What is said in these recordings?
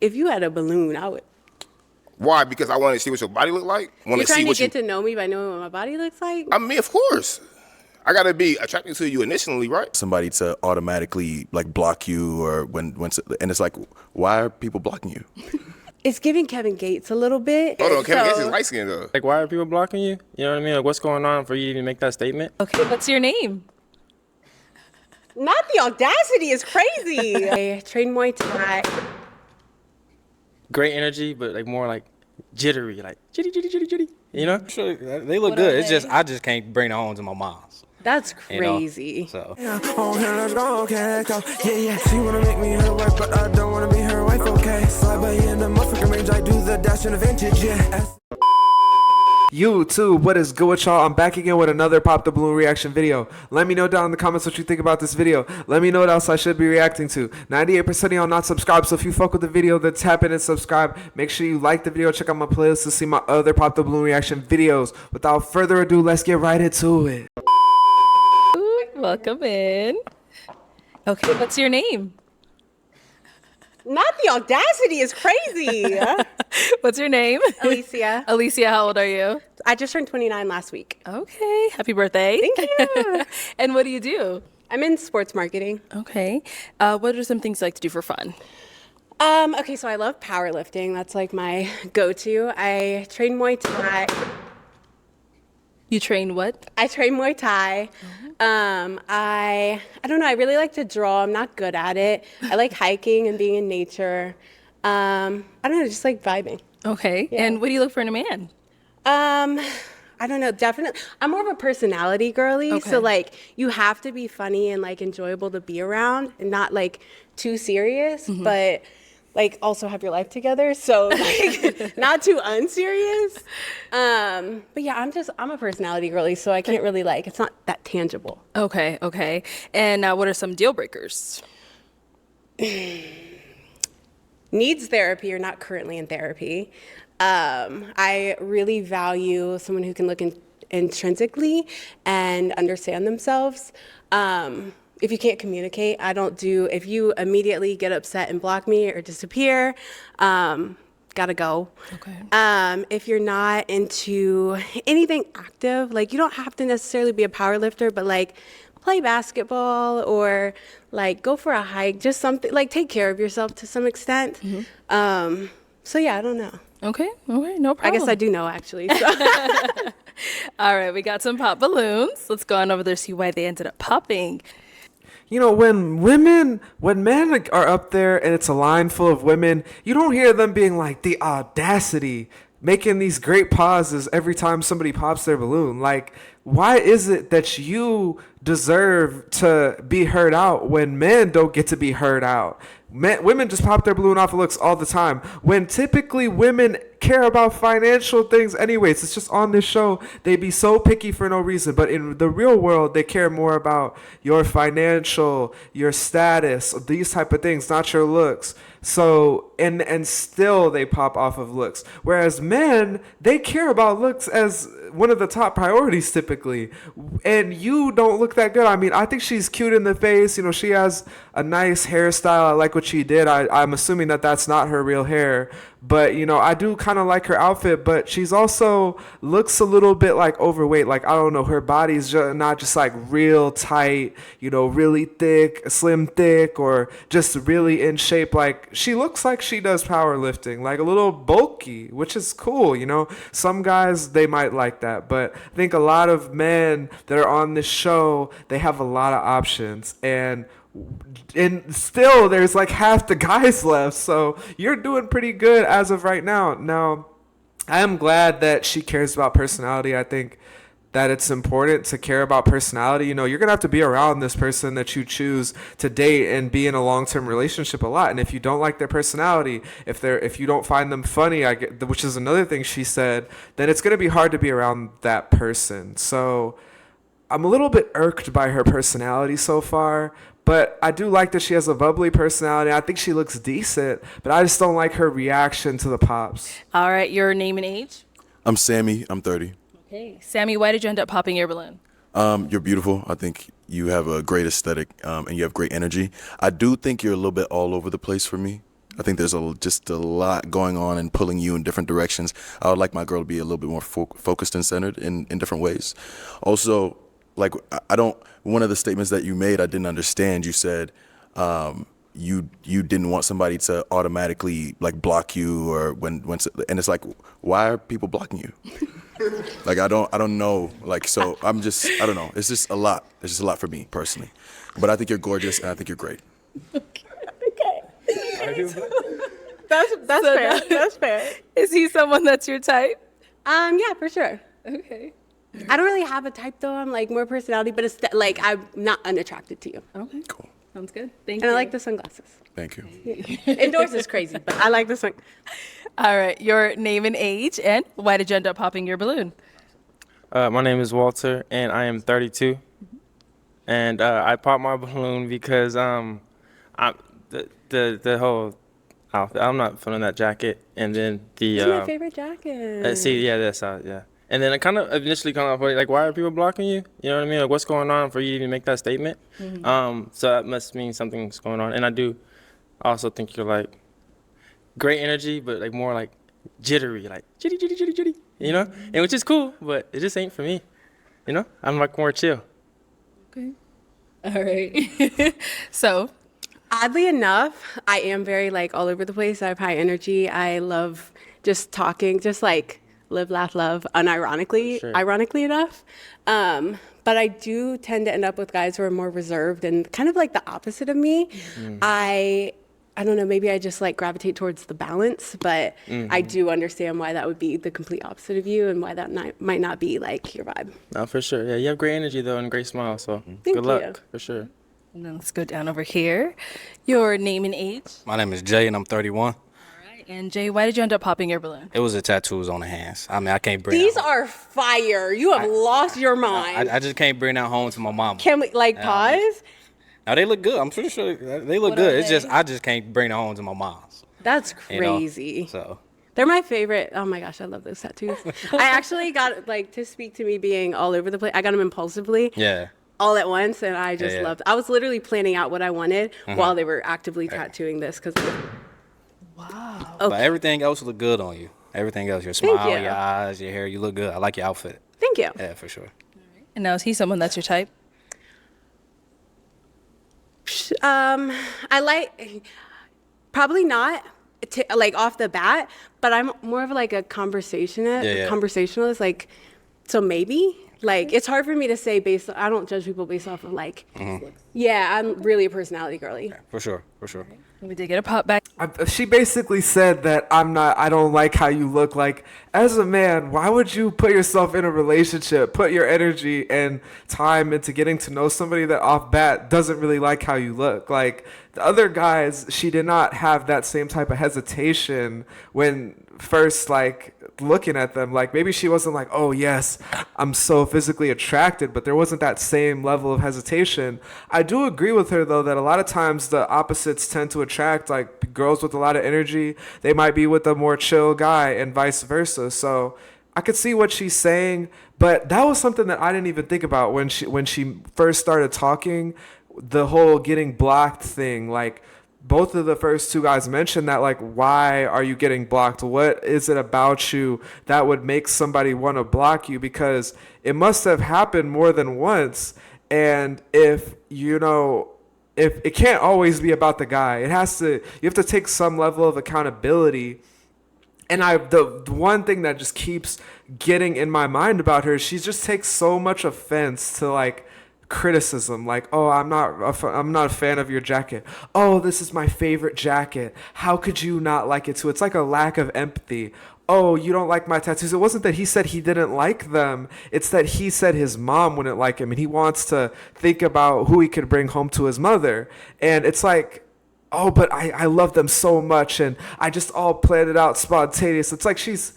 if you had a balloon, I would. Why? Because I want to see what your body look like. You're trying to get to know me by knowing what my body looks like? I mean, of course. I gotta be attracted to you initially, right? Somebody to automatically like block you, or and it's like, why are people blocking you? It's giving Kevin Gates a little bit. Hold on, Kevin Gates is light skinned though. Like, why are people blocking you? You know what I mean? Like, what's going on for you to even make that statement? Okay, what's your name? Not the audacity is crazy. I train Muay Thai. Great energy, but like more like jittery, like jitty. You know? Sure, they look What good. are It's just I just can't bring the homes in my mom's. That's You know? crazy. So Oh, here, let's go, okay, go. Yeah. She wanna make me her wife, but I don't wanna be her wife, okay. Slide by in the motherfucking range, I do the dash in the vintage, yeah. YouTube, what is good with y'all? I'm back again with another Pop the Balloon reaction video. Let me know down in the comments what you think about this video. Let me know what else I should be reacting to. 98% of y'all not subscribed, so if you fuck with the video, then tap in and subscribe. Make sure you like the video, check out my playlist to see my other Pop the Balloon reaction videos. Without further ado, let's get right into it. Welcome in. Okay, what's your name? Not the audacity is crazy. What's your name? Alicia. Alicia, how old are you? I just turned 29 last week. Okay, happy birthday. Thank you. And what do you do? I'm in sports marketing. Okay. What are some things you like to do for fun? Okay, so I love powerlifting. That's like my go-to. I train Muay Thai. You train what? I train Muay Thai. I don't know. I really like to draw. I'm not good at it. I like hiking and being in nature. I don't know, just like vibing. Okay. Yeah. And what do you look for in a man? I don't know. Definitely, I'm more of a personality girly. Okay. So like, you have to be funny and like enjoyable to be around, and not like too serious, but like also have your life together. So like, not too unserious. But yeah, I'm a personality girly, so I can't really like. It's not that tangible. Okay. Okay. And what are some deal breakers? Needs therapy or not currently in therapy. I really value someone who can look intrinsically and understand themselves. If you can't communicate, if you immediately get upset and block me or disappear, gotta go. Okay. If you're not into anything active, like you don't have to necessarily be a power lifter, but like play basketball or like go for a hike, just something like take care of yourself to some extent. So yeah, I don't know. Okay. Okay. No I problem. guess I do know actually. So. All right. We got some pop balloons. Let's go on over there, see why they ended up popping. You know, when men are up there and it's a line full of women, you don't hear them being like, the audacity, making these great pauses every time somebody pops their balloon. Like, why is it that you deserve to be heard out when men don't get to be heard out? Women just pop their balloon off of looks all the time, when typically women care about financial things anyways. It's just on this show they be so picky for no reason, but in the real world they care more about your financial, your status, these type of things, not your looks. So and still they pop off of looks, whereas men, they care about looks as one of the top priorities typically. And you don't look that good. I mean, I think she's cute in the face. You know, she has a nice hairstyle. I like what she did. I'm assuming that that's not her real hair, but you know, I do kind of like her outfit. But she's also looks a little bit like overweight. Like, I don't know, her body's not just like real tight, you know, really thick, slim thick, or just really in shape. Like, she looks like she does powerlifting, like a little bulky, which is cool. You know, some guys, they might like that, but I think a lot of men that are on this show, they have a lot of options, and still there's like half the guys left. So you're doing pretty good as of right now. Now, I am glad that she cares about personality. I think that it's important to care about personality. You know, you're gonna have to be around this person that you choose to date and be in a long-term relationship a lot. And if you don't like their personality, if you don't find them funny, which is another thing she said, then it's gonna be hard to be around that person. So I'm a little bit irked by her personality so far, but I do like that she has a bubbly personality. I think she looks decent, but I just don't like her reaction to the pops. All right. Your name and age? I'm Sammy. I'm 30. Okay. Sammy, why did you end up popping your balloon? You're beautiful. I think you have a great aesthetic, and you have great energy. I do think you're a little bit all over the place for me. I think there's just a lot going on and pulling you in different directions. I would like my girl to be a little bit more focused and centered in different ways. Also, like I don't. One of the statements that you made, I didn't understand. You said you didn't want somebody to automatically like block you or and it's like, why are people blocking you? Like I don't know. Like so, I don't know. It's just a lot. It's just a lot for me personally. But I think you're gorgeous and I think you're great. That's fair. That's fair. Is he someone that's your type? Yeah, for sure. Okay. I don't really have a type though. I'm like more personality, but it's like I'm not unattracted to you. Okay. Cool. Sounds good. Thank And you. I like the sunglasses. Thank you. Indoors is crazy, but I like this one. All right. Your name and age, and why did you end up popping your balloon? My name is Walter, and I am 32. And I popped my balloon because the whole outfit. I'm not feeling that jacket, and then the It's my favorite jacket. yeah. And then I kind of initially like, why are people blocking you? You know what I mean? Like, what's going on for you to even make that statement? So that must mean something's going on. And I do also think you're like great energy, but like more like jittery, like jitty, you know? And which is cool, but it just ain't for me. You know? I'm like more chill. Okay. All right. So, Oddly enough, I am very like all over the place. I have high energy. I love just talking, just like live, laugh, love, unironically, Sure. ironically enough. But I do tend to end up with guys who are more reserved and kind of like the opposite of me. I don't know, maybe I just like gravitate towards the balance, but I do understand why that would be the complete opposite of you and why that might not be like your vibe. No, for sure. Yeah, you have great energy though and a great smile. So Thank good luck you. for sure. and then let's go down over here. Your name and age. My name is Jay, and I'm 31. All right. And Jay, why did you end up popping your balloon? It was the tattoos on the hands. I mean, I can't bring These that are fire. You have lost your mind. I just can't bring that home to my mama. Can we like pause? Now they look good. I'm pretty sure they look What good. are It's just they? I just can't bring it home to my mom's. That's You know? crazy. So They're my favorite. Oh my gosh, I love those tattoos. I actually got like to speak to me being all over the place. I got them impulsively. yeah. All at once, and I just Yeah. loved. I was literally planning out what I wanted while they were actively tattooing this because. Wow. But everything else look good on you. Everything else, your smile, you. your eyes, your hair, you look good. I like your outfit. Thank you. Yeah, for sure. And now is he someone that's your type? I like probably not like off the bat, but I'm more of like a conversationalist. Like, so maybe. Like, it's hard for me to say I don't judge people based off of like, yeah, I'm really a personality girly. For sure. For sure. We did get a pop back. She basically said that I don't like how you look. Like, as a man, why would you put yourself in a relationship, put your energy and time into getting to know somebody that off bat doesn't really like how you look? Like, the other guys, she did not have that same type of hesitation when first, like, looking at them. Like, maybe she wasn't like, oh yes, I'm so physically attracted, but there wasn't that same level of hesitation. I do agree with her though that a lot of times the opposites tend to attract, like girls with a lot of energy, they might be with a more chill guy and vice versa. So I could see what she's saying, but that was something that I didn't even think about when she first started talking, the whole getting blocked thing. Like, both of the first two guys mentioned that, like, why are you getting blocked? What is it about you that would make somebody want to block you? Because it must have happened more than once. And if it can't always be about the guy, you have to take some level of accountability. And the one thing that just keeps getting in my mind about her, she just takes so much offense to, like, criticism. Like, oh, I'm not a fan of your jacket. Oh, this is my favorite jacket. How could you not like it too? It's like a lack of empathy. Oh, you don't like my tattoos. It wasn't that he said he didn't like them. It's that he said his mom wouldn't like him, and he wants to think about who he could bring home to his mother. And it's like, oh, but I love them so much, and I just all planned it out spontaneous. It's like she's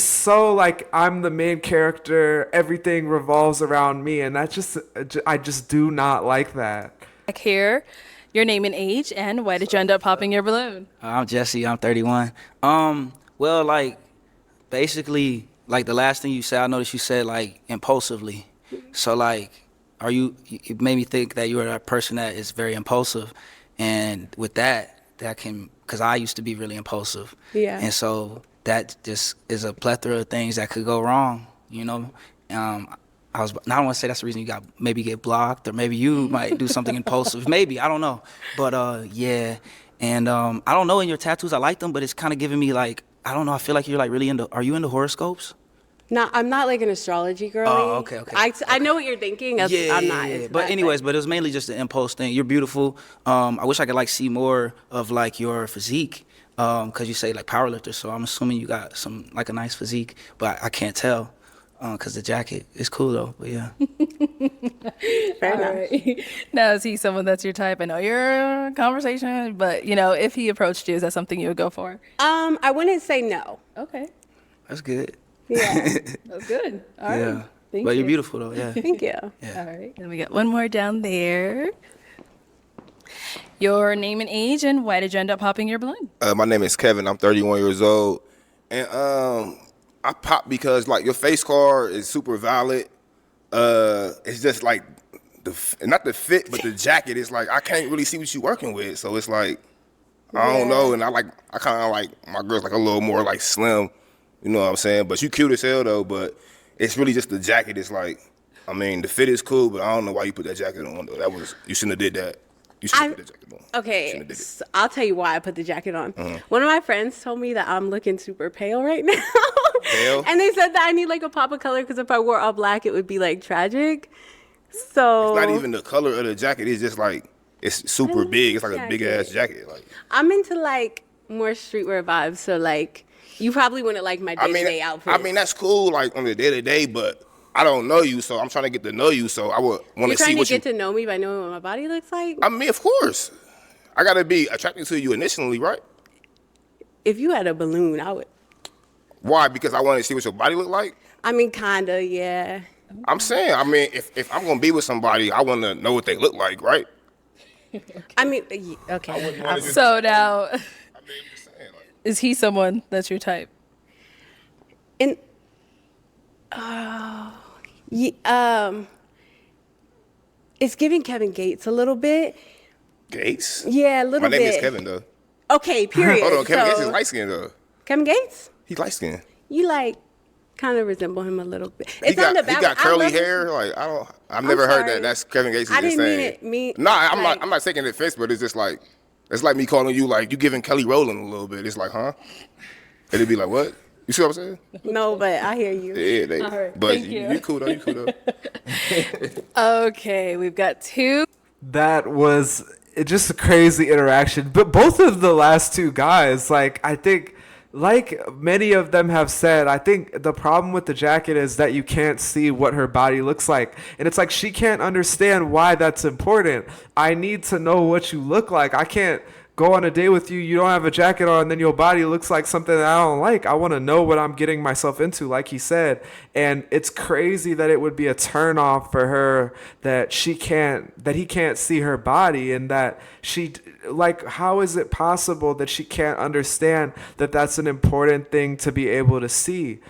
so like, I'm the main character, everything revolves around me, and I just do not like that. Back here, your name and age, and why did you end up popping your balloon? I'm Jesse. I'm 31. Well, like, basically, like the last thing you said, I noticed you said like impulsively. So like, it made me think that you are a person that is very impulsive, and with that can because I used to be really impulsive. Yeah. And so that just is a plethora of things that could go wrong, I don't want to say that's the reason you maybe get blocked, or maybe you might do something impulsive. Maybe, I don't know. But yeah. And I don't know, in your tattoos, I like them, but it's kind of giving me like, I don't know, I feel like you're like really are you into horoscopes? No, I'm not like an astrology girl. Oh, okay. I know what you're thinking. I'm not into But that, anyways, but it was mainly just the impulse thing. You're beautiful. I wish I could like see more of like your physique, because you say like powerlifter, so I'm assuming you got a nice physique, but I can't tell. Because the jacket is cool though, but yeah. Fair enough. Right. Now, is he someone that's your type? I know you're in conversation, but if he approached you, is that something you would go for? I wouldn't say no. Okay, That's good. Yeah. that's good. All right. Yeah. Thank But you. you're beautiful though, yeah. Thank you. All right, and we got one more down there. Your name and age, and why did you end up popping your balloon? My name is Kevin. I'm 31 years old, and I popped because like your face card is super valid. It's just like not the fit, but the jacket. It's like I can't really see what you're working with, so it's like I don't know. And I kind of like my girl's like a little more like slim, you know what I'm saying? But you cute as hell though. But it's really just the jacket. It's like, I mean, the fit is cool, but I don't know why you put that jacket on though. You shouldn't have did that. You should have put that jacket on. Okay, so I'll tell you why I put the jacket on. One of my friends told me that I'm looking super pale right now. Pale? And they said that I need like a pop of color because if I wore all black, it would be like tragic. So It's not even the color of the jacket. It's just like it's super big. It's like a big ass jacket. Like I'm into like more streetwear vibes. So like you probably wouldn't like my day-to-day outfit. I mean that's cool like on the day to day, but I don't know you, so I'm trying to get to know you. So I would want You're to see trying what to get to know me by knowing what my body looks like? I mean, of course, I gotta be attracted to you initially, right? If you had a balloon, I would. Why? Because I want to see what your body look like. I mean, kinda, yeah. I'm saying, I mean, if I'm gonna be with somebody, I want to know what they look like, right? I mean, okay. So now, I mean, I'm just saying, like, is he someone that's your type? And it's giving Kevin Gates a little bit. Gates. Yeah, a little My bit. name is Kevin though. Okay, period. Hold on, Kevin Gates So- is light skinned though. Kevin Gates? He's light skinned. You like kind of resemble him a little bit. He It's not got, about he got I curly love his- hair. Like I've never heard sorry. that. That's Kevin Gates. I didn't mean insane. it. Me. Nah, I'm like, not. I'm not taking offense, but it's just like it's like me calling you like you giving Kelly Rowland a little bit. It's like, huh? It'd be like, what? You see what I'm saying? No, but I hear you. Yeah, they, All right, but thank you. you cool though. You cool though. Okay, we've got two. That was just a crazy interaction. But both of the last two guys, like, I think, like many of them have said, I think the problem with the jacket is that you can't see what her body looks like. And it's like she can't understand why that's important. I need to know what you look like. I can't go on a date with you, you don't have a jacket on, and then your body looks like something that I don't like. I want to know what I'm getting myself into, like he said. And it's crazy that it would be a turnoff for her that he can't see her body, and that how is it possible that she can't understand that that's an important thing to be able to see?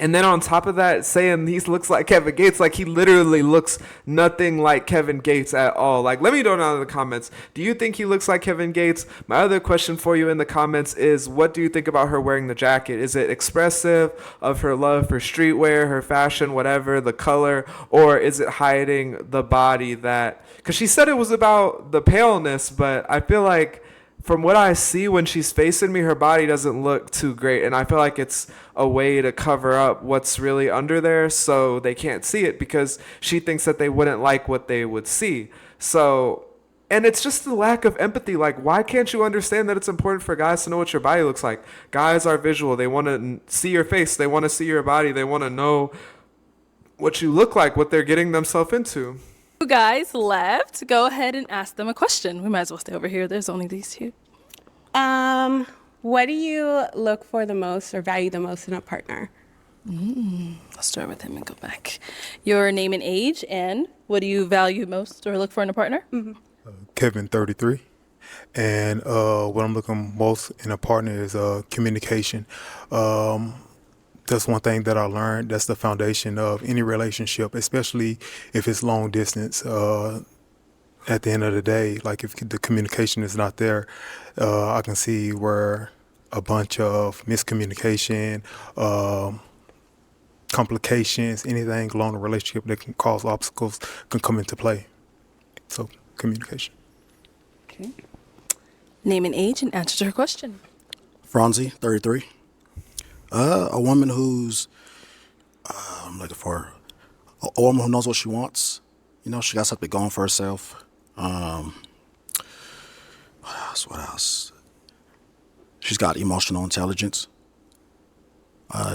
And then on top of that, saying he looks like Kevin Gates, like he literally looks nothing like Kevin Gates at all. Like, let me know down in the comments. Do you think he looks like Kevin Gates? My other question for you in the comments is, what do you think about her wearing the jacket? Is it expressive of her love for streetwear, her fashion, whatever, the color, or is it hiding the body that, because she said it was about the paleness, but I feel like from what I see when she's facing me, her body doesn't look too great. And I feel like it's a way to cover up what's really under there so they can't see it, because she thinks that they wouldn't like what they would see. So, and it's just the lack of empathy. Like, why can't you understand that it's important for guys to know what your body looks like? Guys are visual. They want to see your face. They want to see your body. They want to know what you look like, what they're getting themselves into. Two guys left. Go ahead and ask them a question. We might as well stay over here. There's only these two. What do you look for the most or value the most in a partner? Let's start with him and go back. Your name and age, and what do you value most or look for in a partner? Kevin, 33. And what I'm looking most in a partner is communication. That's one thing that I learned. That's the foundation of any relationship, especially if it's long distance. at the end of the day, like if the communication is not there, I can see where a bunch of miscommunication, complications, anything along the relationship that can cause obstacles can come into play. So communication. Okay. Name and age and answer to her question. Franzi, 33. A woman who's, I'm looking for a woman who knows what she wants. You know, she got something going for herself. What else? She's got emotional intelligence.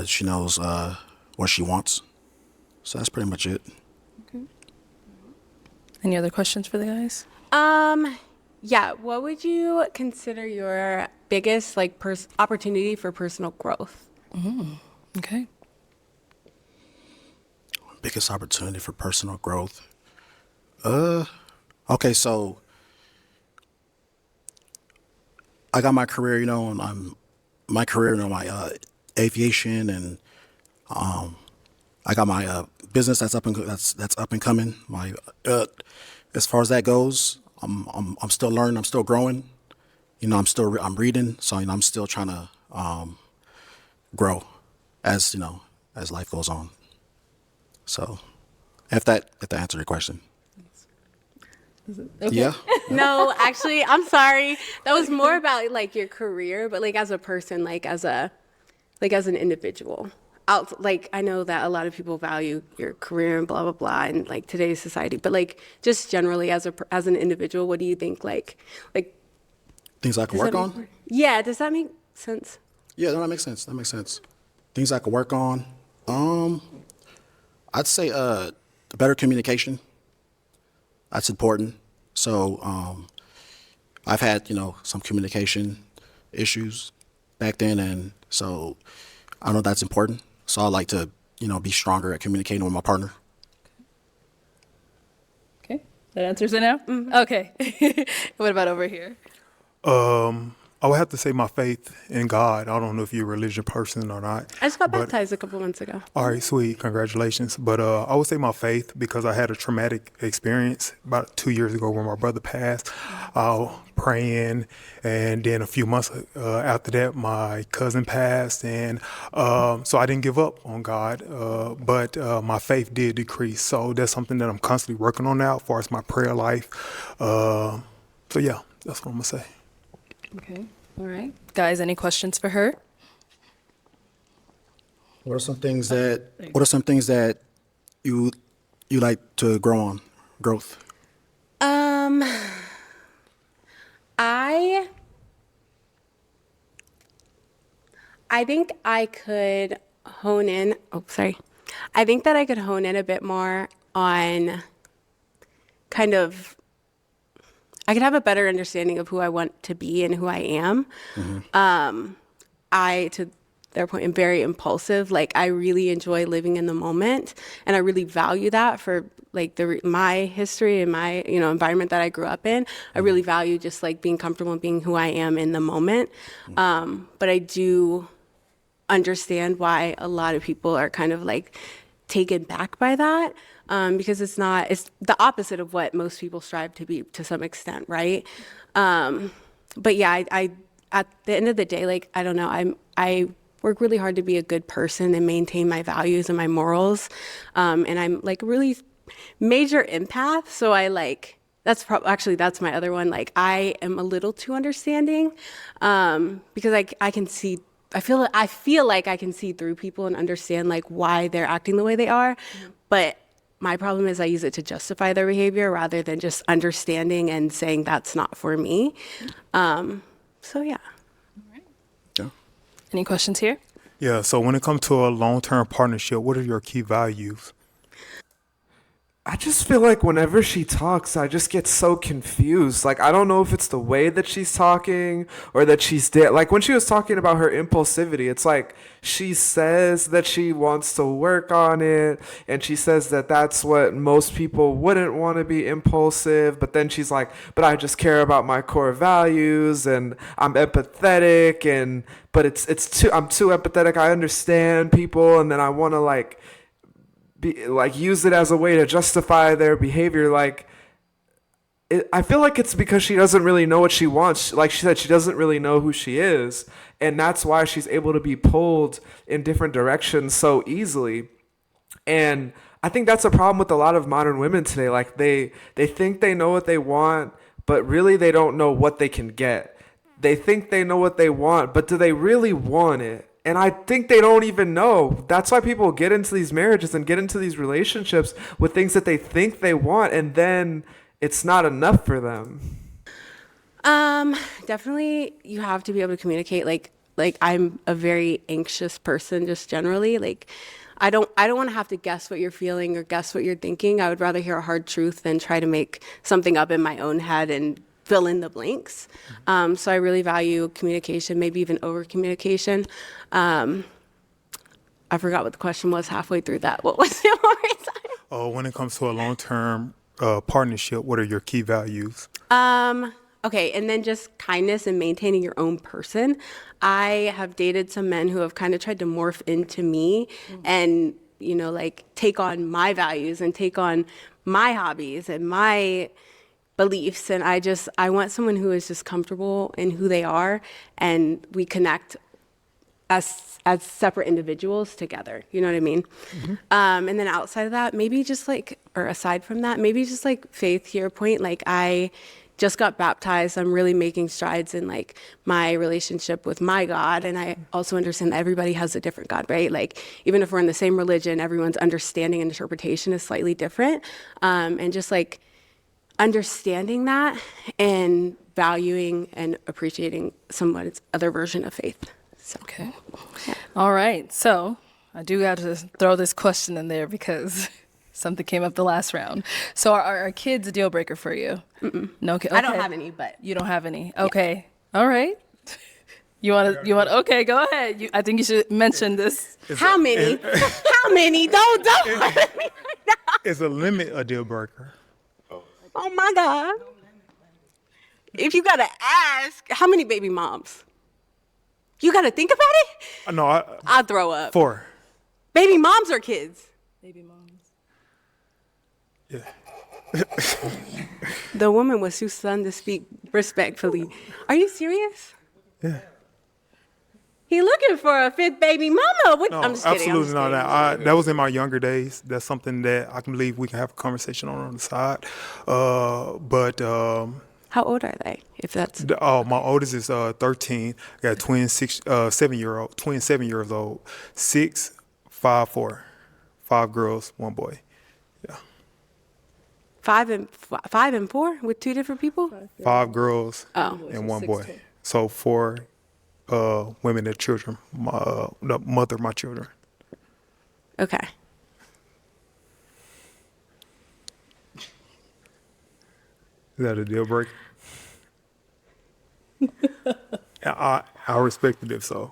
She knows what she wants. So that's pretty much it. Any other questions for the guys? Yeah, what would you consider your biggest like opportunity for personal growth? Okay. Biggest opportunity for personal growth. Okay, so I got my career, you know, and my career, you know, my aviation, and I got my business that's up and coming. My as far as that goes, I'm still learning, I'm still growing. You know, I'm reading, so you know, I'm still trying to grow as you know as life goes on. So, if that answered your question. Okay. Yeah. No, actually, I'm sorry. That was more about like your career, but like as a person, like as an individual. Like I know that a lot of people value your career and blah blah blah in like today's society, but like just generally as an individual, what do you think like Things I can does work that on. Yeah, does that make sense? Yeah, no, that makes sense. That makes sense. Things I could work on. I'd say better communication. That's important. So I've had, you know, some communication issues back then, and so I know that's important. So I like to, you know, be stronger at communicating with my partner. Okay. That answers it now? Okay. What about over here? I would have to say my faith in God. I don't know if you're a religious person or not. I just got but- baptized a couple months ago. All right, sweet. Congratulations. But I would say my faith because I had a traumatic experience about 2 years ago when my brother passed. Praying, and then a few months after that, my cousin passed, and so I didn't give up on God, but my faith did decrease. So that's something that I'm constantly working on now as far as my prayer life. So yeah, that's what I'm gonna say. Okay. All right. Guys, any questions for her? What are some things that you like to grow on? Growth. I think I could hone in. Oh, sorry. I think that I could hone in a bit more on kind of. I could have a better understanding of who I want to be and who I am. To their point, am very impulsive. Like I really enjoy living in the moment, and I really value that for like my history and my environment that I grew up in. I really value just like being comfortable and being who I am in the moment. But I do understand why a lot of people are kind of like taken back by that. Because it's the opposite of what most people strive to be to some extent, right? But yeah, I at the end of the day, like, I don't know, I work really hard to be a good person and maintain my values and my morals. And I'm like a really major empath. So I like, that's my other one. Like I am a little too understanding because I can see, I feel like I can see through people and understand like why they're acting the way they are. But my problem is I use it to justify their behavior rather than just understanding and saying that's not for me. So yeah. Yeah. Any questions here? Yeah. So when it comes to a long-term partnership, what are your key values? I just feel like whenever she talks, I just get so confused. Like, I don't know if it's the way that she's talking or that she's like when she was talking about her impulsivity, it's like she says that she wants to work on it, and she says that that's what most people wouldn't want to be impulsive. But then she's like, but I just care about my core values, and I'm empathetic, but I'm too empathetic. I understand people, and then I want to use it as a way to justify their behavior. Like, I feel like it's because she doesn't really know what she wants. Like she said, she doesn't really know who she is. And that's why she's able to be pulled in different directions so easily. And I think that's a problem with a lot of modern women today. Like they think they know what they want, but really they don't know what they can get. They think they know what they want, but do they really want it? And I think they don't even know. That's why people get into these marriages and get into these relationships with things that they think they want, and then it's not enough for them. Definitely you have to be able to communicate. Like I'm a very anxious person just generally. Like I don't want to have to guess what you're feeling or guess what you're thinking. I would rather hear a hard truth than try to make something up in my own head and fill in the blanks. So I really value communication, maybe even over communication. I forgot what the question was halfway through that. What was it? One more time? When it comes to a long-term partnership, what are your key values? Okay, and then just kindness and maintaining your own person. I have dated some men who have kind of tried to morph into me and, you know, like take on my values and take on my hobbies and my beliefs. And I want someone who is just comfortable in who they are, and we connect as separate individuals together. You know what I mean? And then outside of that, maybe just like, or aside from that, maybe just like faith, to your point. Like I just got baptized. I'm really making strides in like my relationship with my God. And I also understand that everybody has a different God, right? Like even if we're in the same religion, everyone's understanding and interpretation is slightly different. And just like understanding that and valuing and appreciating someone's other version of faith. So. Okay. All right. So I do have to throw this question in there because something came up the last round. So are kids a deal breaker for you? No. Okay. I don't have any, but You don't have any. Okay. All right. You want? Okay, go ahead. I think you should mention this. how many? How many? Don't. Let me know. Is a limit a deal breaker? Oh my God. If you gotta ask, how many baby moms? You gotta think about it? No, I'll throw up. 4. Baby moms or kids? Baby moms. Yeah. The woman was too stunned to speak respectfully. Are you serious? Yeah. He looking for a 5th baby mama. What? No, I'm just kidding. absolutely not. That was in my younger days. That's something that I can believe we can have a conversation on the side. But How old are they? If that's my oldest is 13. I got twin 7-year-old, twin 7 years old, 6, 5, 4, 5 girls, 1 boy. Yeah. 5 and 4 with 2 different people. 5 girls Oh. and 1 boy. So 4 women and children. The mother of my children. Okay. Is that a deal breaker? I respect it if so.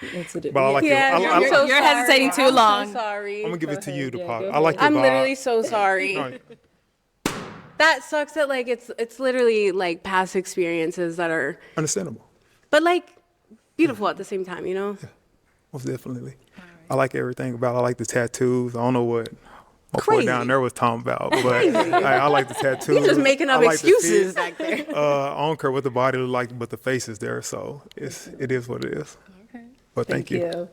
But I like Yeah, it. You're hesitating too long. I'm so sorry. I'm gonna give it to you, the pop. I like your I'm vibe. literally so sorry. No, That sucks that like it's literally like past experiences that are, understandable. but like beautiful at the same time, you know? Most definitely. I like everything about it. I like the tattoos. I don't know what my boy Crazy. down there was talking about, but I like the tattoos. He's just making up I like the excuses fit. back there. I don't care what the body look like, but the face is there, so it is what it is. Okay. But thank you.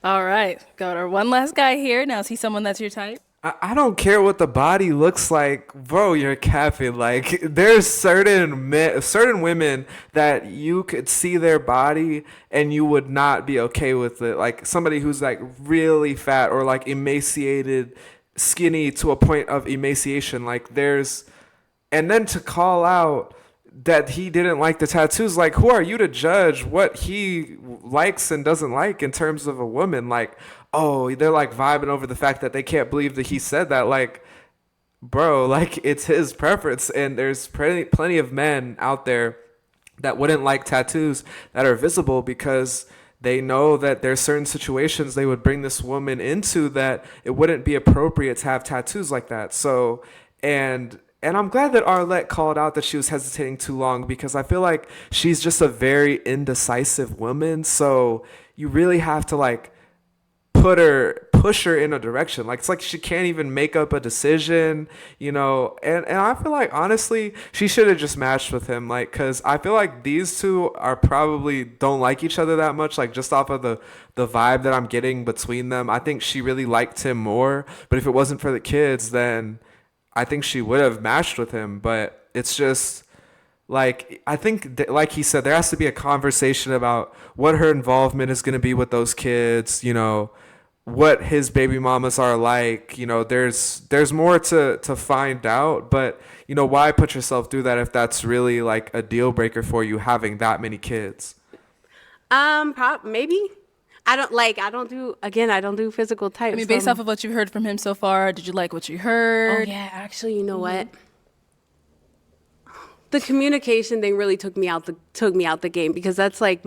All right. Got our one last guy here. Now, is he someone that's your type? I don't care what the body looks like, bro. You're capping. Like there's certain women that you could see their body and you would not be okay with it. Like somebody who's like really fat or like emaciated, skinny to a point of emaciation. Like and then to call out that he didn't like the tattoos. Like who are you to judge what he likes and doesn't like in terms of a woman? Like, oh, they're like vibing over the fact that they can't believe that he said that. Like, bro, like it's his preference. And there's plenty of men out there that wouldn't like tattoos that are visible because they know that there's certain situations they would bring this woman into that it wouldn't be appropriate to have tattoos like that. So, and I'm glad that Arlette called out that she was hesitating too long because I feel like she's just a very indecisive woman. So you really have to like put push her in a direction. Like, it's like she can't even make up a decision, you know. And I feel like, honestly, she should have just matched with him. Like, because I feel like these two are probably don't like each other that much. Like, just off of the vibe that I'm getting between them, I think she really liked him more. But if it wasn't for the kids, then I think she would have matched with him. But it's just, like, I think, like he said, there has to be a conversation about what her involvement is going to be with those kids, you know, what his baby mamas are like. You know, there's more to find out, but, you know, why put yourself through that if that's really like a deal breaker for you, having that many kids? Maybe. I don't do physical types. I mean, based off of what you've heard from him so far, did you like what you heard? Oh yeah, actually, you know what? The communication thing really took me out the game, because that's like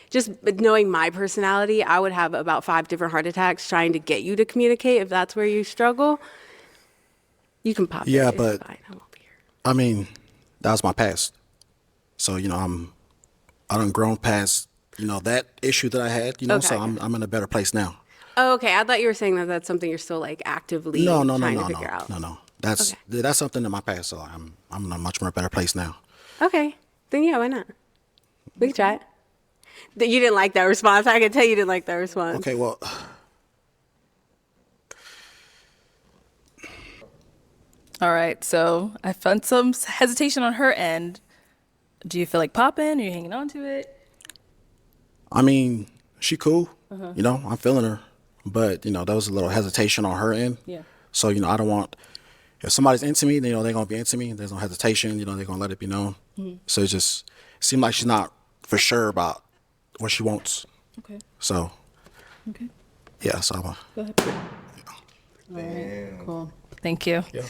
just knowing my personality, I would have about 5 different heart attacks trying to get you to communicate. If that's where you struggle, you can pop. Yeah, it. but It's fine. I won't be here. I mean, that was my past. So, you know, I done grown past, you know, that issue that I had, you know, so Okay. I'm in a better place now. Oh, okay. I thought you were saying that that's something you're still like actively trying to figure out. No. That's something in my past, so I'm in a much more better place now. Okay. Then yeah, why not? We can try it. You didn't like that response. I can tell you didn't like that response. Okay, well, All right, so I found some hesitation on her end. Do you feel like popping? Are you hanging on to it? I mean, she cool. You know, I'm feeling her, but you know, there was a little hesitation on her end. Yeah. So, you know, I don't want, if somebody's into me, you know, they're gonna be into me. There's no hesitation. You know, they're gonna let it be known. So it seemed like she's not for sure about what she wants. Okay. So, yeah. So Go ahead. Cool. Thank you. Yeah.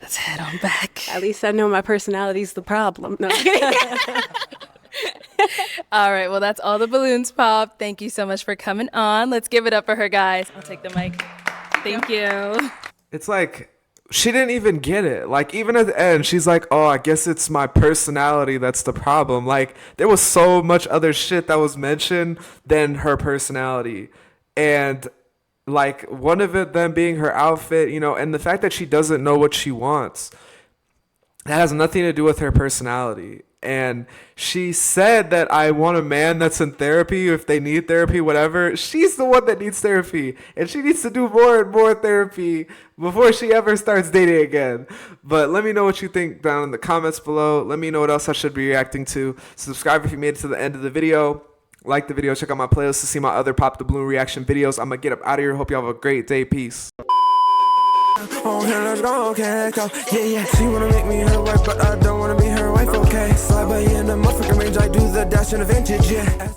Let's head on back. At least I know my personality's the problem. No, I'm kidding. All right, well, that's all the balloons popped. Thank you so much for coming on. Let's give it up for her, guys. I'll take the mic. Thank you. It's like she didn't even get it. Like, even at the end, she's like, oh, I guess it's my personality that's the problem. Like, there was so much other shit that was mentioned than her personality. And like, one of it then being her outfit, you know, and the fact that she doesn't know what she wants, that has nothing to do with her personality. And she said that I want a man that's in therapy, if they need therapy, whatever. She's the one that needs therapy, and she needs to do more and more therapy before she ever starts dating again. But let me know what you think down in the comments below. Let me know what else I should be reacting to. Subscribe if you made it to the end of the video. Like the video. Check out my playlist to see my other Pop the Balloon reaction videos. I'm going to get up out of here. Hope you have a great day. Peace. Oh, here, let's go, okay, go. Yeah. She wanna make me her wife, but I don't wanna be her wife, okay. Slide by in the motherfucking range, I do the dash in the vintage, yeah.